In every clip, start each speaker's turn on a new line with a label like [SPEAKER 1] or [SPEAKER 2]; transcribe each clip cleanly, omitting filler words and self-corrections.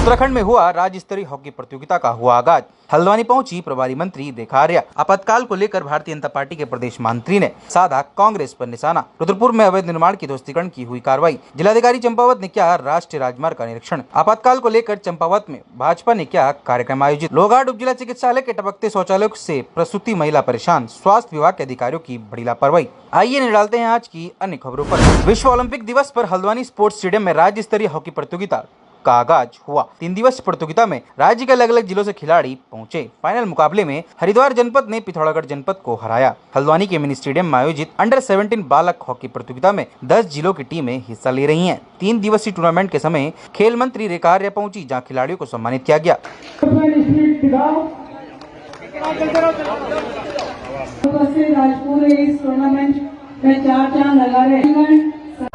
[SPEAKER 1] उत्तराखंड में हुआ राज्य स्तरीय हॉकी प्रतियोगिता का हुआ आगाज। हल्द्वानी पहुंची प्रभारी मंत्री रेखा आर्या। आपातकाल को लेकर भारतीय जनता पार्टी के प्रदेश मंत्री ने साधा कांग्रेस पर निशाना। रुद्रपुर में अवैध निर्माण की ध्वस्तीकरण की हुई कार्रवाई। जिलाधिकारी चंपावत ने किया राष्ट्रीय राजमार्ग का निरीक्षण। आपातकाल को लेकर चंपावत में भाजपा ने किया कार्यक्रम आयोजित। लोहाघाट उप जिला चिकित्सालय के टपकते शौचालयों से प्रसूति महिला परेशान। स्वास्थ्य विभाग के अधिकारियों की बड़ी लापरवाही। आइए निकालते हैं आज की अन्य खबरों पर। विश्व ओलंपिक दिवस पर हल्द्वानी स्पोर्ट्स स्टेडियम में राज्य स्तरीय हॉकी प्रतियोगिता का आगाज हुआ। 3 दिवसीय प्रतियोगिता में राज्य के अलग अलग जिलों से खिलाड़ी पहुंचे। फाइनल मुकाबले में हरिद्वार जनपद ने पिथौरागढ़ जनपद को हराया। हल्द्वानी के मिनी स्टेडियम में आयोजित अंडर 17 बालक हॉकी प्रतियोगिता में 10 जिलों की टीमें हिस्सा ले रही हैं। 3 दिवसीय टूर्नामेंट के समय खेल मंत्री रेखा आर्या पहुंची, जहां खिलाड़ियों को सम्मानित किया गया।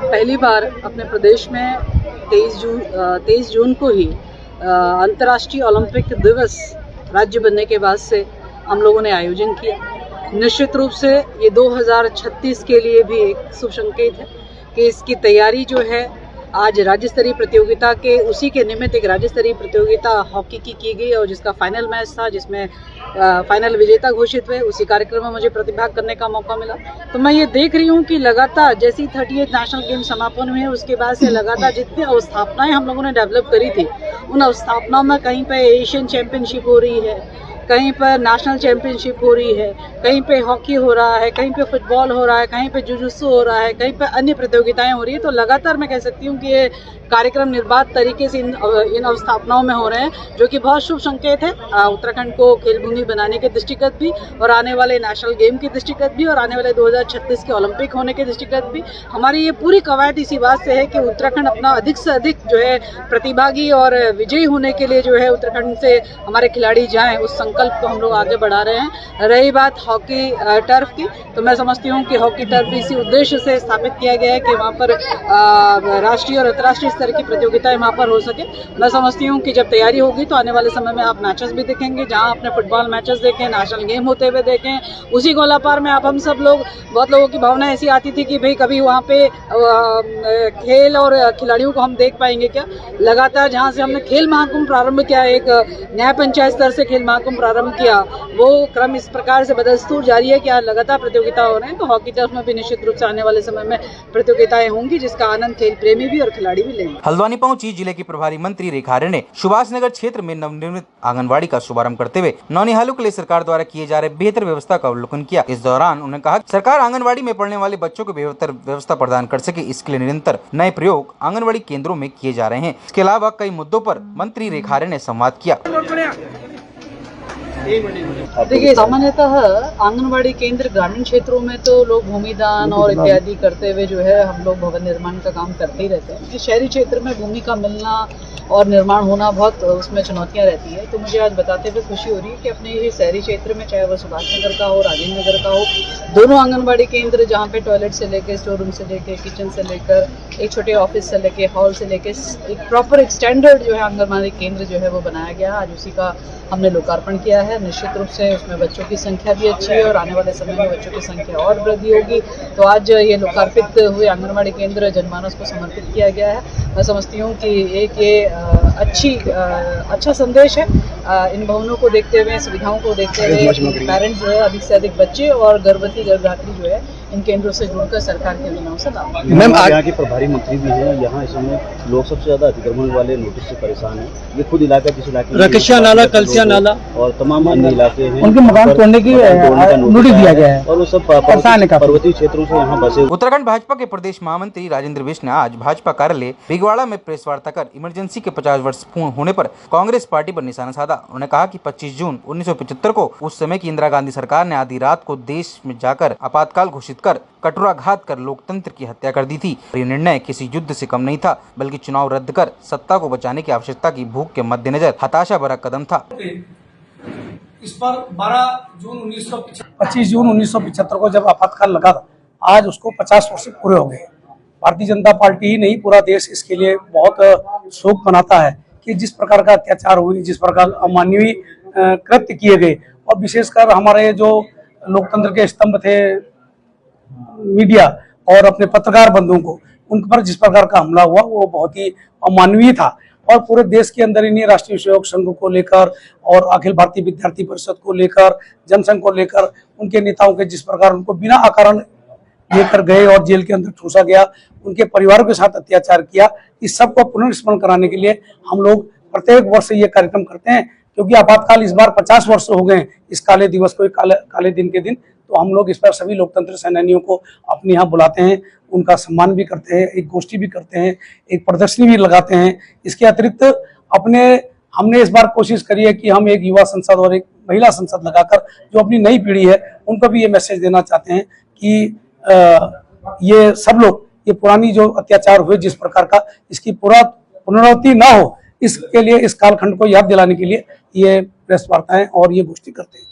[SPEAKER 2] पहली बार अपने प्रदेश में 23 जून को ही अंतर्राष्ट्रीय ओलंपिक दिवस राज्य बनने के बाद से हम लोगों ने आयोजन किया। निश्चित रूप से ये 2036 के लिए भी एक शुभ संकेत है कि इसकी तैयारी जो है आज राज्य स्तरीय प्रतियोगिता के उसी के निमित्त एक राज्य स्तरीय प्रतियोगिता हॉकी की गई और जिसका फाइनल मैच था, जिसमें फाइनल विजेता घोषित हुए। उसी कार्यक्रम में मुझे प्रतिभाग करने का मौका मिला। तो मैं ये देख रही हूँ कि लगातार जैसी 38 नेशनल गेम समापन हुए उसके बाद से लगातार जितनी अवस्थापनाएं हम लोगों ने डेवलप करी थी, उन अवस्थापनाओं में कहीं पे एशियन चैंपियनशिप हो रही है, कहीं पर नेशनल चैंपियनशिप हो रही है, कहीं पे हॉकी हो रहा है, कहीं पे फुटबॉल हो रहा है, कहीं पे जुजुत्सु हो रहा है, कहीं पे अन्य प्रतियोगिताएं हो रही है। तो लगातार मैं कह सकती हूँ कि ये कार्यक्रम निर्बाध तरीके से इन अवस्थापनाओं में हो रहे हैं, जो कि बहुत शुभ संकेत है उत्तराखंड को खेल भूमि बनाने के दृष्टिगत भी, और आने वाले नेशनल गेम के दृष्टिगत भी, और आने वाले 2036 के ओलंपिक होने के दृष्टिगत भी। हमारी ये पूरी कवायद इसी बात से है कि उत्तराखंड अपना अधिक से अधिक जो है प्रतिभागी और विजयी होने के लिए जो है उत्तराखंड से हमारे खिलाड़ी जाएं, उस संकल्प को हम लोग आगे बढ़ा रहे हैं। रही बात हॉकी टर्फ की, तो मैं समझती हूँ कि हॉकी टर्फ इसी उद्देश्य से स्थापित किया गया है कि वहाँ पर राष्ट्रीय और अंतर्राष्ट्रीय स्तर की प्रतियोगिताएं वहाँ पर हो सके। मैं समझती हूँ कि जब तैयारी होगी तो आने वाले समय में आप मैचेस भी देखेंगे, जहाँ आपने फुटबॉल मैचेस देखें, नेशनल गेम होते हुए देखें। उसी गोलापार में आप हम सब लोग, बहुत लोगों की भावना ऐसी आती थी कि भाई कभी वहाँ पे खेल और खिलाड़ियों को हम देख पाएंगे क्या। लगातार जहाँ से हमने खेल महाकुंभ प्रारंभ किया, एक न्याय पंचायत स्तर से खेल महाकुंभ प्रारंभ किया, वो क्रम इस प्रकार से बदस्तूर जारी है कि आज लगातार प्रतियोगिता हो रहे हैं। तो हॉकी टर्फ में भी निश्चित रूप से आने वाले समय में प्रतियोगिताएं होंगी, जिसका आनंद खेल प्रेमी भी और खिलाड़ी भी लेंगे।
[SPEAKER 1] हल्द्वानी पहुंची जिले की प्रभारी मंत्री रेखा आर्या ने सुभाष नगर क्षेत्र में नवनिर्मित आंगनबाड़ी का शुभारंभ करते हुए नौनिहालों के लिए सरकार द्वारा किए जा रहे बेहतर व्यवस्था का अवलोकन किया। इस दौरान उन्होंने कहा सरकार आंगनबाड़ी में पढ़ने वाले बच्चों को बेहतर व्यवस्था प्रदान कर सके, इसके लिए निरंतर नए प्रयोग आंगनबाड़ी केंद्रों में किए जा रहे हैं। इसके अलावा कई मुद्दों पर मंत्री रेखा आर्या ने संवाद किया।
[SPEAKER 2] देखिए, सामान्यतः आंगनबाड़ी केंद्र ग्रामीण क्षेत्रों में तो लोग भूमिदान और इत्यादि करते हुए जो है हम लोग भवन निर्माण का काम करते ही रहते हैं। शहरी क्षेत्र में भूमि का मिलना और निर्माण होना बहुत उसमें चुनौतियां रहती है। तो मुझे आज बताते हुए खुशी हो रही है कि अपने ये शहरी क्षेत्र में, चाहे वो सुभाष नगर का हो, राजेंद्र नगर का हो, दोनों आंगनबाड़ी केंद्र जहाँ पे टॉयलेट से लेकर, स्टोर रूम से लेकर, किचन से लेकर, एक छोटे ऑफिस से लेकर, हॉल से लेकर, एक प्रॉपर एक स्टैंडर्ड जो है आंगनबाड़ी केंद्र जो है वो बनाया गया। आज उसी का हमने लोकार्पण किया है। निश्चित रूप से उसमें बच्चों की संख्या भी अच्छी है और आने वाले समय में बच्चों की संख्या और वृद्धि होगी। तो आज ये लोकार्पित हुए आंगनबाड़ी केंद्र जनमानस को समर्पित किया गया है। मैं समझती हूँ कि एक ये अच्छा संदेश है। इन भवनों को देखते हुए, सुविधाओं को देखते हुए पेरेंट्स जो है अधिक से अधिक बच्चे और गर्भवती गर्भधात्री जो है इन केंद्रों से जुड़कर सरकार के योजनाओं से लाभ।
[SPEAKER 3] मैम, यहाँ के प्रभारी मंत्री भी हैं। यहाँ इस समय लोग सबसे ज्यादा अतिक्रमण वाले नोटिस से परेशान हैं। ये खुद इलाका जिस इलाके
[SPEAKER 4] रकेशिया नाला, कलसिया नाला
[SPEAKER 3] और तमाम अन्य इलाके हैं,
[SPEAKER 4] उनके मकान तोड़ने की नोटिस दिया गया है
[SPEAKER 3] और वो सब पर्वतीय क्षेत्रों से यहाँ बसे।
[SPEAKER 1] उत्तराखंड भाजपा के प्रदेश महामंत्री राजेंद्र बिष्ट ने आज भाजपा कार्यालय बिगवाड़ा में प्रेस वार्ता कर इमरजेंसी के 50 वर्ष पूर्ण होने पर कांग्रेस पार्टी पर निशाना साधा। उन्होंने कहा कि 25 जून 1975 को उस समय की इंदिरा गांधी सरकार ने आधी रात को देश में जाकर आपातकाल घोषित कर कटुराघात कर लोकतंत्र की हत्या कर दी थी। ये निर्णय किसी युद्ध से कम नहीं था, बल्कि चुनाव रद्द कर सत्ता को बचाने की आवश्यकता की भूख के मद्देनजर हताशा भरा कदम था।
[SPEAKER 5] इस पर 25 जून 1975 को जब आपातकाल लगा था, आज उसको 50 वर्ष पूरे हो गए। भारतीय जनता पार्टी ही नहीं, पूरा देश इसके लिए बहुत शोक मनाता है कि जिस प्रकार का अत्याचार हुई, जिस प्रकार अमानवीय कृत्य किए गए, और विशेषकर हमारे जो लोकतंत्र के स्तंभ थे मीडिया और अपने पत्रकार बंधुओं को, उन पर जिस प्रकार का हमला हुआ वो बहुत ही अमानवीय था। और पूरे देश के अंदर इन्हीं राष्ट्रीय स्वयंसेवक संघ को लेकर और अखिल भारतीय विद्यार्थी परिषद को लेकर, जनसंघ को लेकर, उनके नेताओं के जिस प्रकार उनको बिना अकारण लेकर गए और जेल के अंदर ठूसा गया, उनके परिवारों के साथ अत्याचार किया, इस सब को पुनर्स्मरण कराने के लिए हम लोग प्रत्येक वर्ष ये कार्यक्रम करते हैं। क्योंकि आपातकाल इस बार 50 वर्ष हो गए इस काले दिवस को, काले दिन के दिन, तो हम लोग इस पर सभी लोकतंत्र सेनानियों को अपने यहाँ बुलाते हैं, उनका सम्मान भी करते हैं, एक गोष्ठी भी करते हैं, एक प्रदर्शनी भी लगाते हैं। इसके अतिरिक्त हमने इस बार कोशिश करी है कि हम एक युवा संसद और एक महिला संसद लगाकर जो अपनी नई पीढ़ी है उनको भी ये मैसेज देना चाहते हैं कि ये सब लोग, ये पुरानी जो अत्याचार हुए जिस प्रकार का, इसकी पुनरावृत्ति ना हो, इसके लिए, इस कालखंड को याद दिलाने के लिए ये प्रेस वार्ताएं और ये गोष्ठी करते हैं।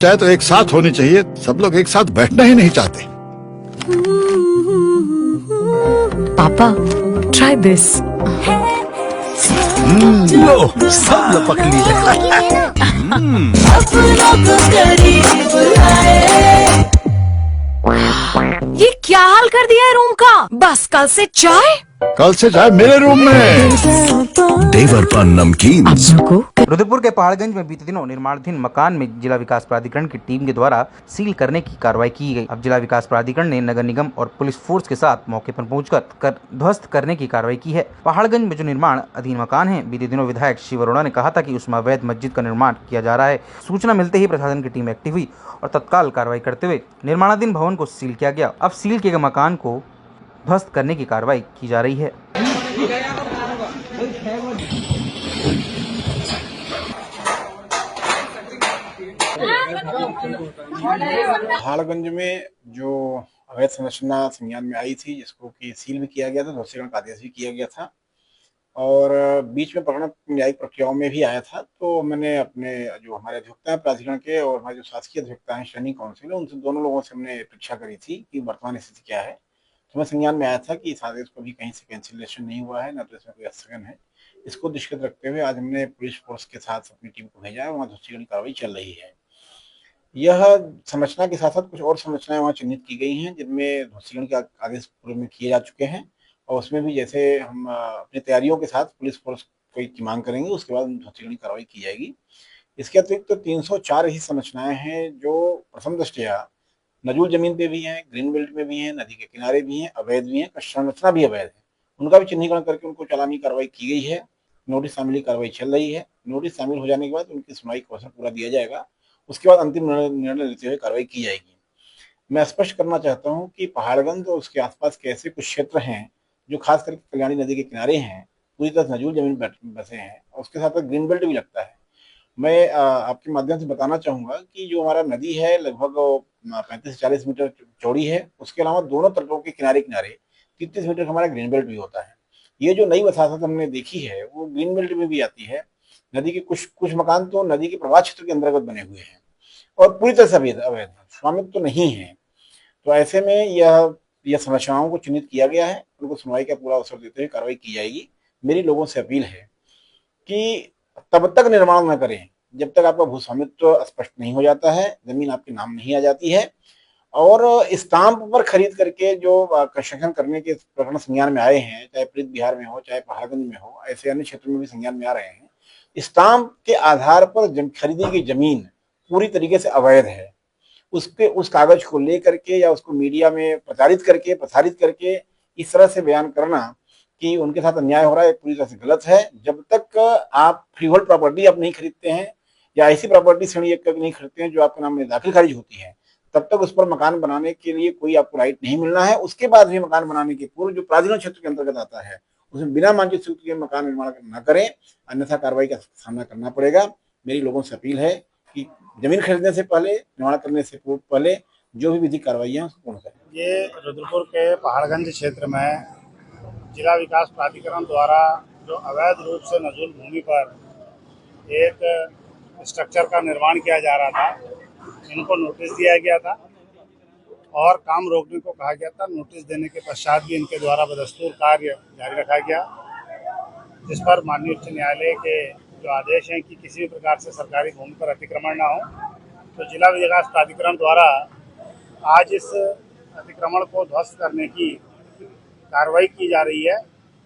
[SPEAKER 6] चाहे तो एक साथ होनी चाहिए, सब लोग एक साथ बैठना ही नहीं चाहते।
[SPEAKER 7] पापा, try this.
[SPEAKER 6] लो, सब लपक लिए।
[SPEAKER 7] ये क्या हाल कर दिया है रूम का? बस कल से चाय।
[SPEAKER 6] कल से चाय मेरे रूम में। देवर पान नमकीन।
[SPEAKER 1] रुद्रपुर के पहाड़गंज में बीते दिनों निर्माणाधीन मकान में जिला विकास प्राधिकरण की टीम के द्वारा सील करने की कार्रवाई की गई। अब जिला विकास प्राधिकरण ने नगर निगम और पुलिस फोर्स के साथ मौके पर पहुंचकर ध्वस्त करने की कार्रवाई की है। पहाड़गंज में जो निर्माण अधीन मकान है, बीते दिनों विधायक शिव अरोड़ा ने कहा था कि उसमें अवैध मस्जिद का निर्माण किया जा रहा है। सूचना मिलते ही प्रशासन की टीम एक्टिव हुई और तत्काल कार्रवाई करते हुए निर्माणाधीन भवन को सील किया गया। अब सील किए गए मकान को ध्वस्त करने की कार्रवाई की जा रही है।
[SPEAKER 8] पहाड़गंज में जो अवैध संरचना संज्ञान में आई थी, जिसको कि सील भी किया गया था, ध्वस्तीकरण का आदेश भी किया गया था और बीच में प्रकरण न्यायिक प्रक्रियाओं में भी आया था, तो मैंने अपने जो हमारे अधिवक्ता हैं प्राधिकरण के और हमारे जो शासकीय अधिवक्ता हैं श्रेणी काउंसिल, उनसे दोनों लोगों से हमने परीक्षा करी थी कि वर्तमान स्थिति क्या है। तो मैं संज्ञान में आया था कि इस आदेश को भी कहीं से कैंसिलेशन नहीं हुआ है, न तो इसमें कोई स्थगन है। इसको दृष्टिगत रखते हुए आज हमने पुलिस फोर्स के साथ अपनी टीम को भेजा है, वहाँ ध्वस्तीकरण कार्रवाई चल रही है। यह संरचना के साथ साथ कुछ और संरचनाएं वहाँ चिन्हित की गई हैं, जिनमें ध्वस्तीकरण के आदेश पूर्व में किए जा चुके हैं और उसमें भी जैसे हम अपनी तैयारियों के साथ पुलिस फोर्स की मांग करेंगे, उसके बाद ध्वस्तीकरण की कार्रवाई की जाएगी। इसके अतिरिक्त तो 304 ही संरचनाएं हैं जो प्रथम दृष्टया नजूल जमीन पे भी हैं, ग्रीन बेल्ट में भी हैं, नदी के किनारे भी हैं, अवैध भी हैं, संरचना भी अवैध है। उनका भी चिन्हीकरण करके उनको चालानी कार्रवाई की गई है। नोटिस शामिल कार्रवाई चल रही है। नोटिस शामिल हो जाने के बाद उनकी सुनवाई का अवसर पूरा दिया जाएगा, उसके बाद अंतिम निर्णय लेते हुए कार्रवाई की जाएगी। मैं स्पष्ट करना चाहता हूं कि पहाड़गंज और उसके आसपास के ऐसे कुछ क्षेत्र हैं जो खास करके कल्याणी नदी के किनारे हैं, पूरी तरह नजूल जमीन बसे हैं और उसके साथ ग्रीन बेल्ट भी लगता है। मैं आपके माध्यम से बताना चाहूंगा कि जो हमारा नदी है लगभग 35 से 40 मीटर चौड़ी है, उसके अलावा दोनों तटों के किनारे किनारे 30 मीटर का हमारा ग्रीन बेल्ट भी होता है। ये जो नई वसाहत हमने देखी है वो ग्रीन बेल्ट में भी आती है। नदी के कुछ मकान तो नदी के प्रवाह क्षेत्र के अंतर्गत बने हुए हैं और पूरी तरह से अवैध स्वामित्व तो नहीं है। तो ऐसे में यह संरचनाओं को चिन्हित किया गया है, उनको सुनवाई का पूरा अवसर देते हुए कार्रवाई की जाएगी। मेरी लोगों से अपील है कि तब तक निर्माण न करें जब तक आपका भूस्वामित्व स्पष्ट नहीं हो जाता है, जमीन आपके नाम नहीं आ जाती है और स्टाम्प पर खरीद करके जो कंस्ट्रक्शन करने के प्रकरण संज्ञान में आए हैं, चाहे प्रीत बिहार में हो चाहे पहाड़गंज में हो, ऐसे अन्य क्षेत्रों में भी संज्ञान में आ रहे हैं। स्टाम्प के आधार पर खरीदी गई जमीन पूरी तरीके से अवैध है। उस कागज को लेकर के या उसको मीडिया में प्रसारित करके इस तरह से बयान करना कि उनके साथ अन्याय हो रहा है, पूरी तरह से गलत है। जब तक आप फ्रीहोल्ड प्रॉपर्टी आप नहीं खरीदते हैं या ऐसी प्रॉपर्टी श्रेणी 1 नहीं खरीदते हैं जो आपके नाम में दाखिल खारिज होती है, तब तक उस पर मकान बनाने के लिए कोई आपको राइट नहीं मिलना है। उसके बाद भी मकान बनाने के पूर्व जो प्राधिकरण क्षेत्र के अंतर्गत आता है उसमें बिना मांझित सूत्र के मकान निर्माण न करें, अन्यथा कार्रवाई का सामना करना पड़ेगा। मेरी लोगों से अपील है कि जमीन खरीदने से पहले, निर्माण करने से पहले जो भी विधिक कार्रवाई है उसको पूर्ण करें।
[SPEAKER 9] ये रुद्रपुर के पहाड़गंज क्षेत्र में जिला विकास प्राधिकरण द्वारा जो अवैध रूप से नजूल भूमि पर एक स्ट्रक्चर का निर्माण किया जा रहा था, इनको नोटिस दिया गया था और काम रोकने को कहा गया था। नोटिस देने के पश्चात भी इनके द्वारा बदस्तूर कार्य जारी रखा गया, जिस पर माननीय उच्च न्यायालय के जो आदेश हैं कि किसी भी प्रकार से सरकारी भूमि पर अतिक्रमण ना हो, तो जिला विकास प्राधिकरण द्वारा आज इस अतिक्रमण को ध्वस्त करने की कार्रवाई की जा रही है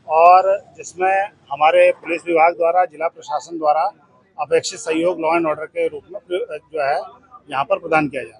[SPEAKER 9] और जिसमें हमारे पुलिस विभाग द्वारा, जिला प्रशासन द्वारा अपेक्षित सहयोग लॉ एंड ऑर्डर के रूप में जो है यहाँ पर प्रदान किया जाए।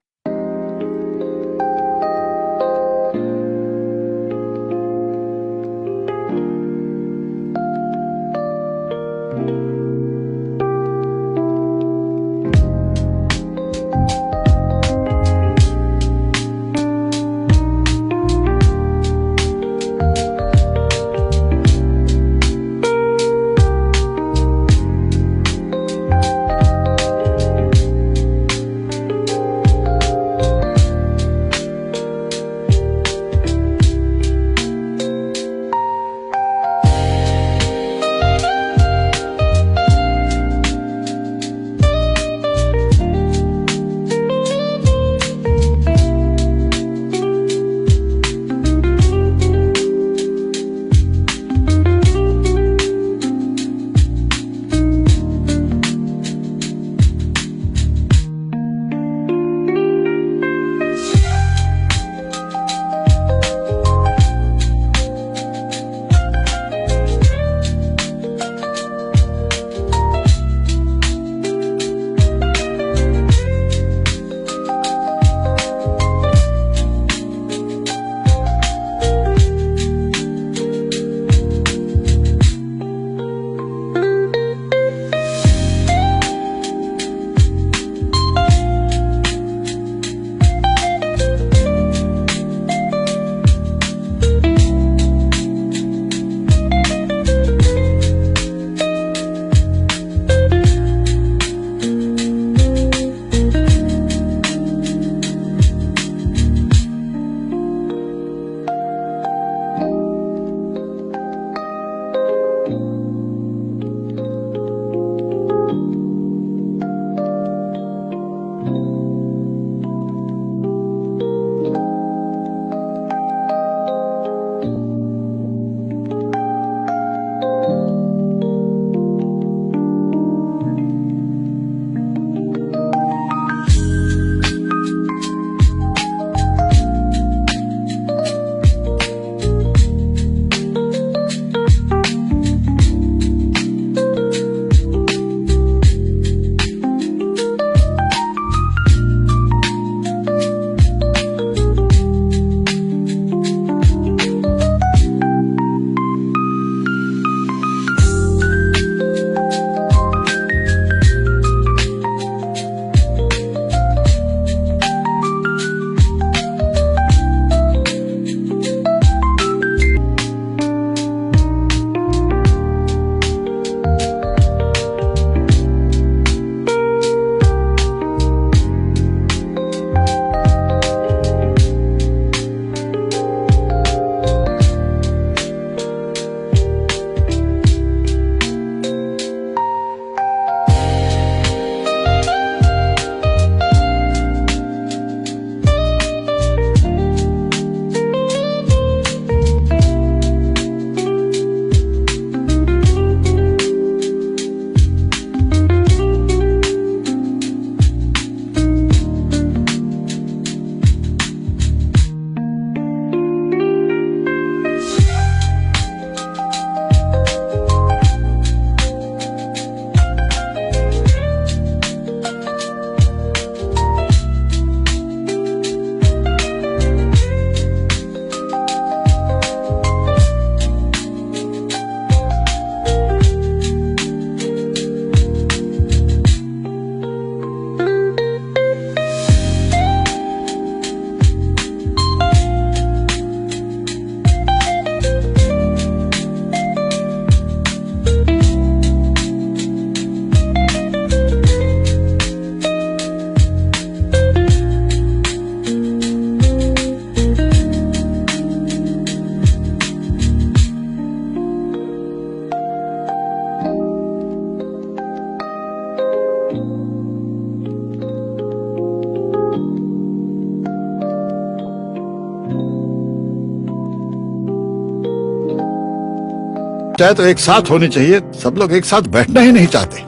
[SPEAKER 6] चाहे तो एक साथ होनी चाहिए, सब लोग एक साथ बैठना ही नहीं चाहते।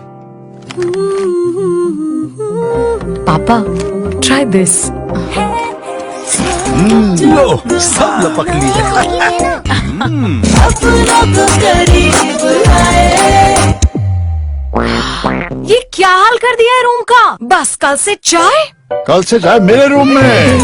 [SPEAKER 7] पापा ट्राई दिस।
[SPEAKER 6] लो सब लपक लिए।
[SPEAKER 7] ये क्या हाल कर दिया है रूम का? बस कल से चाय।
[SPEAKER 6] कल से चाय मेरे रूम में।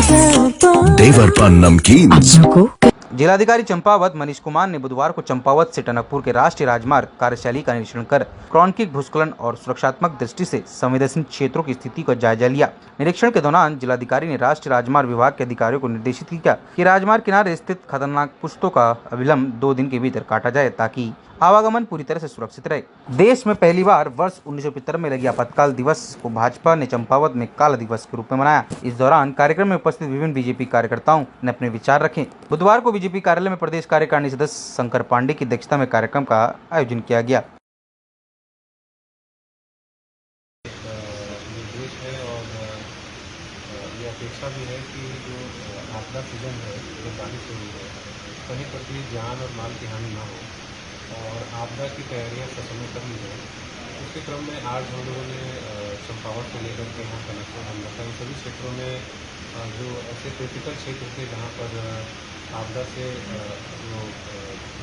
[SPEAKER 6] देवर पान नमकीन।
[SPEAKER 7] को
[SPEAKER 1] जिलाधिकारी चंपावत मनीष कुमार ने बुधवार को चंपावत से टनकपुर के राष्ट्रीय राजमार्ग कार्यशैली का निरीक्षण कर क्रॉनिक भूस्खलन और सुरक्षात्मक दृष्टि से संवेदनशील क्षेत्रों की स्थिति का जायजा लिया। निरीक्षण के दौरान जिलाधिकारी ने राष्ट्रीय राजमार्ग विभाग के अधिकारियों को निर्देशित किया कि राजमार्ग किनारे स्थित खतरनाक पुष्टों का अविलंब 2 दिन के भीतर काटा जाए ताकि आवागमन पूरी तरह से सुरक्षित रहे। देश में पहली बार वर्ष 1975 में लगे आपातकाल दिवस को भाजपा ने चंपावत में काला दिवस के रूप में मनाया। इस दौरान कार्यक्रम में उपस्थित विभिन्न बीजेपी कार्यकर्ताओं ने अपने विचार रखे। बुधवार को बीजेपी कार्यालय में प्रदेश कार्यकारिणी सदस्य शंकर पांडे की अध्यक्षता में कार्यक्रम का आयोजन किया गया।
[SPEAKER 10] निर्देश है और ये अपेक्षा भी है कि जो आपदा सीजन है, जो बारिश हो रही है, कहीं पर भी जान और माल की हानि ना हो और आपदा की तैयारियां ससमय कर ली जाए। उसके क्रम में आज हम लोगों ने चंपावत से लेकर के यहाँ टनकपुर हमला इन सभी क्षेत्रों में जो ऐसे क्रिटिकल क्षेत्र थे जहाँ पर आपदा से जो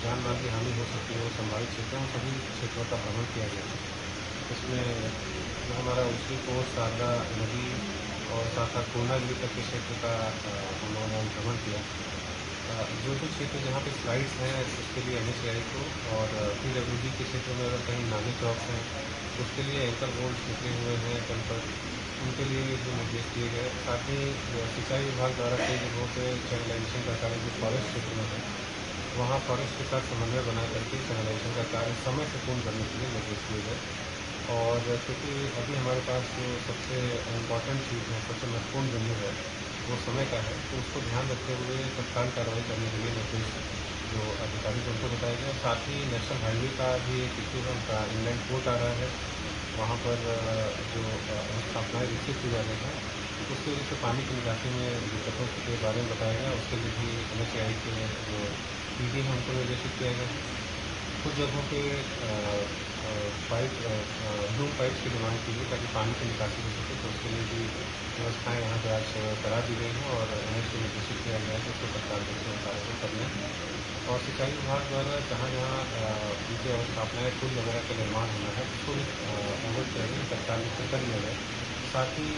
[SPEAKER 10] जान माल की हानि हो सकती है वो संभावित क्षेत्र हैं, सभी क्षेत्रों का भ्रमण किया गया। इसमें जो हमारा उसी कोस शारदा नदी और साथ साथ पूर्णागिरी तक के क्षेत्र का हम लोगों ने भ्रमण किया। जो जो क्षेत्र जहाँ पे स्लाइड्स हैं उसके लिए NHAI को और PWD के क्षेत्र में अगर कहीं नाले चौक हैं उसके लिए एंकर बोल्ट निकले हुए हैं कहीं पर, उनके लिए जो निर्देश दिए गए। साथ ही सिंचाई विभाग द्वारा कई जगहों पर चैनलाइजेशन का कार्य जो फॉरेस्ट क्षेत्र में है वहाँ फॉरेस्ट के साथ समन्वय बना करके चैनलाइजेशन का कार्य समय से पूर्ण करने के लिए निर्देश दिए गए। और क्योंकि अभी हमारे पास जो सबसे इम्पॉर्टेंट चीज़ है, सबसे महत्वपूर्ण बिंदु है वो समय का है, तो उसको ध्यान रखते हुए तत्काल कार्रवाई करने के लिए निर्देश जो अधिकारी को उनको बताया गया। साथ ही नेशनल हाईवे का भी एक इशू है, उनका इनलैंड पोर्ट आ रहा है, वहाँ पर जो स्थापनाएँ विकसित की जा रही हैं उसकी वजह से पानी की निकासी में दिक्कतों के बारे में बताया गया। उसके लिए भी NHAI के जो PD हैं उनको निर्देशित किया गया। कुछ जगहों पे ब्लूम पाइप्स की डिमांड की गई ताकि पानी की निकासी हो सके, तो उसके लिए भी व्यवस्थाएँ यहाँ पर आज करा दी गई हैं और NHAI को निर्देशित किया गया है कि उसको तत्काल रूप से कार्य को कर लें। और सिंचाई विभाग द्वारा जहाँ जहाँ उनकी अवस्थापनाएँ पुल वगैरह का निर्माण होना है उसको भी अवगत किया गया, तत्काल रूप से कर लिया जाए। साथ ही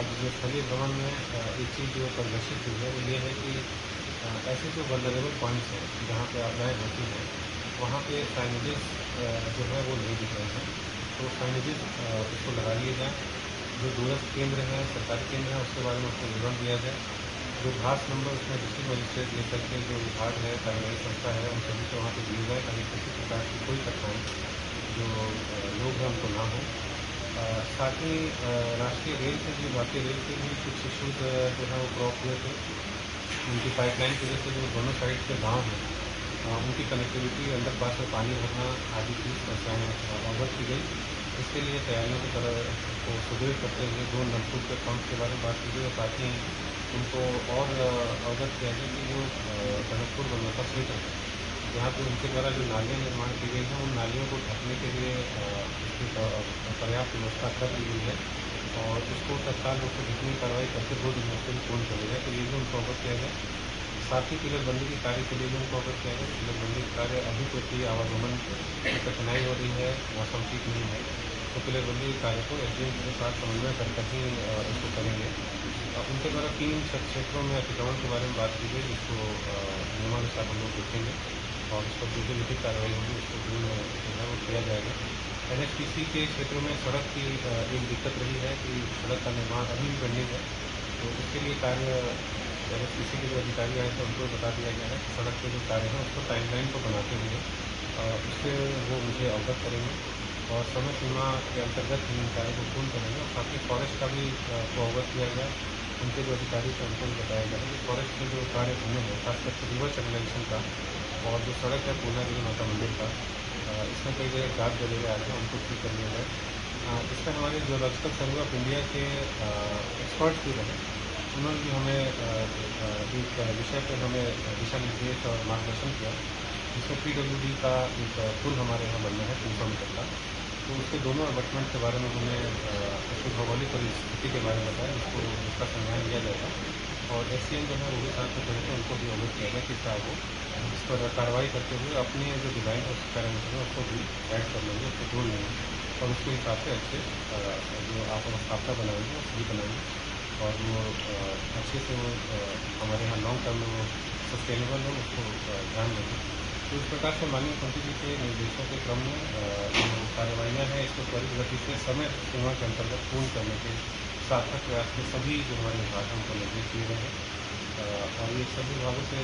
[SPEAKER 10] आज जो स्थलीय भ्रमण में एक चीज़ जो प्रदर्शित हुई है वो ये है कि ऐसे जो वल्नरेबल पॉइंट्स हैं जहाँ पे आपदाएँ होती हैं वहाँ पे साइनेजेस जो है वो नहीं दिख रहे हैं, तो साइनेजेस उसको लगा लिए जाए। जो दूरस्थ केंद्र हैं, सरकारी केंद्र हैं, उसके बारे में उसको विवरण दिया जाए। जो घास नंबर उसमें डिस्ट्रिक्ट मजिस्ट्रेट लेकर के जो विभाग है, कार्यवाही संस्था है, उन सभी को वहाँ पर दिए जाए ताकि किसी प्रकार की कोई कठिनाई जो लोग हैं उनको ना हो। साथ ही राष्ट्रीय रेल से जो भारतीय रेल के भी कुछ इशूज जो है वो क्रॉप हुए थे, उनकी पाइपलाइन की वजह से जो दोनों साइड के गाँव हैं उनकी कनेक्टिविटी, अंडर पास में पानी भरना आदि की समस्याएँ अवगत की गई। इसके लिए तैयारियों की तरह को सुदृढ़ करते हुए 2 नलकूप के पंप के बारे में बात की गई और साथ ही उनको और अवगत किया गया कि जो टनकपुर बनौता क्षेत्र है जहाँ पे उनके द्वारा जो नालियाँ निर्माण की गई हैं उन नालियों को ढकने के लिए इसकी पर्याप्त व्यवस्था कर दी गई है और उसको तत्काल रूप से ढकने की कार्रवाई करके 2 दिन में पूर्ण कर दिया, तो ये भी उनको अवगत किया गया। साथ ही पिलरबंदी के कार्य के लिए भी उनको अवगत किया गया। पिलरबंदी के कार्य अभी क्योंकि आवागमन में कठिनाई हो रही है, मौसम ठीक नहीं है, तो पिलरबंदी के कार्य को SDM के साथ समन्वय करके ही इसको करेंगे। उनके द्वारा 3 क्षेत्रों में अतिक्रमण के बारे में बात की गई जिसको नियमानुसार हम लोग देखेंगे और उस पर जो भी लिखित कार्रवाई होगी उसको पूर्ण जो है वो किया जाएगा। NHPC के क्षेत्रों में सड़क की एक दिक्कत रही है कि सड़क का निर्माण अभी भी पेंडिंग है, तो उसके लिए कार्य NHPC के जो अधिकारी आए थे उनको बता दिया गया है। सड़क के जो कार्य हैं उसको टाइमलाइन को बनाते हुए उससे वो मुझे अवगत करेंगे और समय सीमा के अंतर्गत ही इन कार्य को पूर्ण करेंगे। और साथ ही फॉरेस्ट का भी को अवगत किया गया, उनके जो अधिकारी थे उनको भी बताया गया है कि फॉरेस्ट के जो कार्य होने हैं खासकर के रिवर चैनलाइजेशन का और जो सड़क है पूर्णागिरी माता मंदिर का, इसमें कई जगह गाद वगैरह आते हैं उनको ठीक कर लिया जाए। इसमें हमारे जियोलॉजिकल सर्वे ऑफ इंडिया के एक्सपर्ट्स भी रहे, उन्होंने भी हमें एक विषय पर हमें दिशा निर्देश और मार्गदर्शन किया इसमें PWD का एक पुल हमारे यहाँ बनना है 300 मीटर का, तो उसके दोनों अबटमेंट के बारे में उन्होंने उसकी भौगोलिक परिस्थिति के बारे में बताया, उसका संज्ञान लिया जाएगा और SCM जो है वो भी साथ में खड़े थे, उनको भी अवगत किया गया कि शायद वो इस पर कार्रवाई करते हुए अपने जो डिज़ाइन और पैरामीटर है उसको भी ऐड कर लेंगे, उसको जोड़ लेंगे और उसके हिसाब से अच्छे जो आप स्थापना बनाएंगे वो सही बनाएंगे और वो अच्छे से वो हमारे यहाँ लॉन्ग टर्म में वो सस्टेनेबल हो, उसको ध्यान देंगे। तो इस प्रकार से माननीय मंत्री जी के निर्देशों के क्रम में जो कार्रवाइयाँ हैं इसको त्वरित गति से समय सीमा के अंतर्गत पूर्ण करने के सार्थक प्रयास में सभी जो हमारे विभाग हैं उनको निर्देश दिए गए हैं और ये सभी विभागों से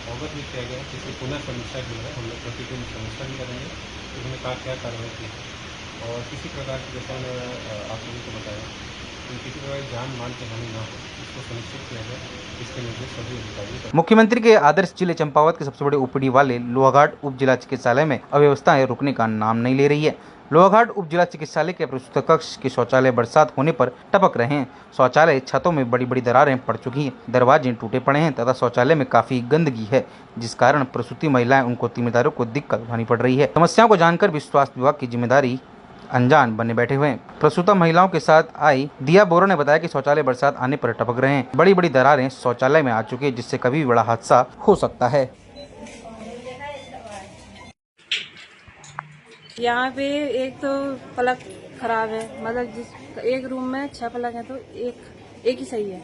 [SPEAKER 10] अवगत भी किया गया है कि पुनः समीक्षा जो है हम लोग प्रतिदिन समीक्षा भी करेंगे कि उन्होंने क्या कार्रवाई की है और किसी प्रकार की, जैसा मैंने आप सभी को बताया कि किसी प्रकार की जान माल की हानि ना हो, इसको सुनिश्चित किया जाए, इसके निर्देश सभी अधिकारियों।
[SPEAKER 1] मुख्यमंत्री के आदर्श जिले चंपावत के सबसे बड़े OPD वाले लोहाघाट उप जिला चिकित्सालय में अव्यवस्थाएं रुकने का नाम नहीं ले रही है। लोहाघाट उप जिला चिकित्सालय के प्रसूति कक्ष के शौचालय बरसात होने पर टपक रहे हैं। शौचालय छतों में बड़ी बड़ी दरारें पड़ चुकी हैं, दरवाजे टूटे पड़े हैं तथा शौचालय में काफी गंदगी है, जिस कारण प्रसूति महिलाएं उनको जिम्मेदारों को दिक्कत उठानी पड़ रही है। समस्याओं को जानकर भी स्वास्थ्य विभाग की जिम्मेदारी अनजान बने बैठे हुए हैं। प्रसूता महिलाओं के साथ आई दिया बोरा ने बताया कि शौचालय बरसात आने पर टपक रहे हैं, बड़ी बड़ी दरारें शौचालय में आ चुकी है, जिससे कभी भी बड़ा हादसा हो सकता है।
[SPEAKER 11] यहाँ पे एक तो पलक खराब है, मतलब जिस एक रूम में 6 पलक है तो एक ही सही है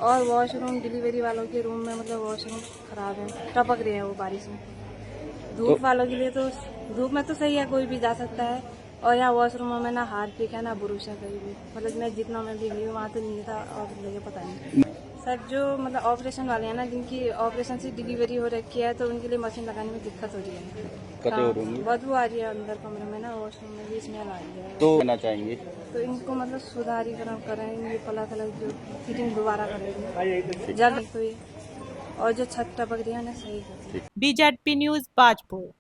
[SPEAKER 11] और वॉशरूम डिलीवरी वालों के रूम में मतलब वॉशरूम खराब है, टपक रहे हैं वो बारिश में। धूप वालों के लिए तो धूप में तो सही है, कोई भी जा सकता है और यहाँ वॉशरूमों में ना हार्पिक है ना ब्रुश है कहीं भी, मतलब मैं जितना मैं भी गई वहाँ तो नहीं था और मुझे पता नहीं। सर जो मतलब ऑपरेशन वाले हैं ना, जिनकी ऑपरेशन से डिलीवरी हो रखी है तो उनके लिए मशीन लगाने में दिक्कत हो रही है, बदबू आ रही है अंदर कमरे में ना, वॉशरूम में भी स्मेल आ रही है।
[SPEAKER 3] तो कहना चाहेंगे
[SPEAKER 11] तो इनको मतलब सुधारीकरण करें, ये पलक जो फिटिंग दोबारा करेंगे जल्द, तो ये और जो छत टपक रही है ना सही करें।
[SPEAKER 7] BZP news Bajpur.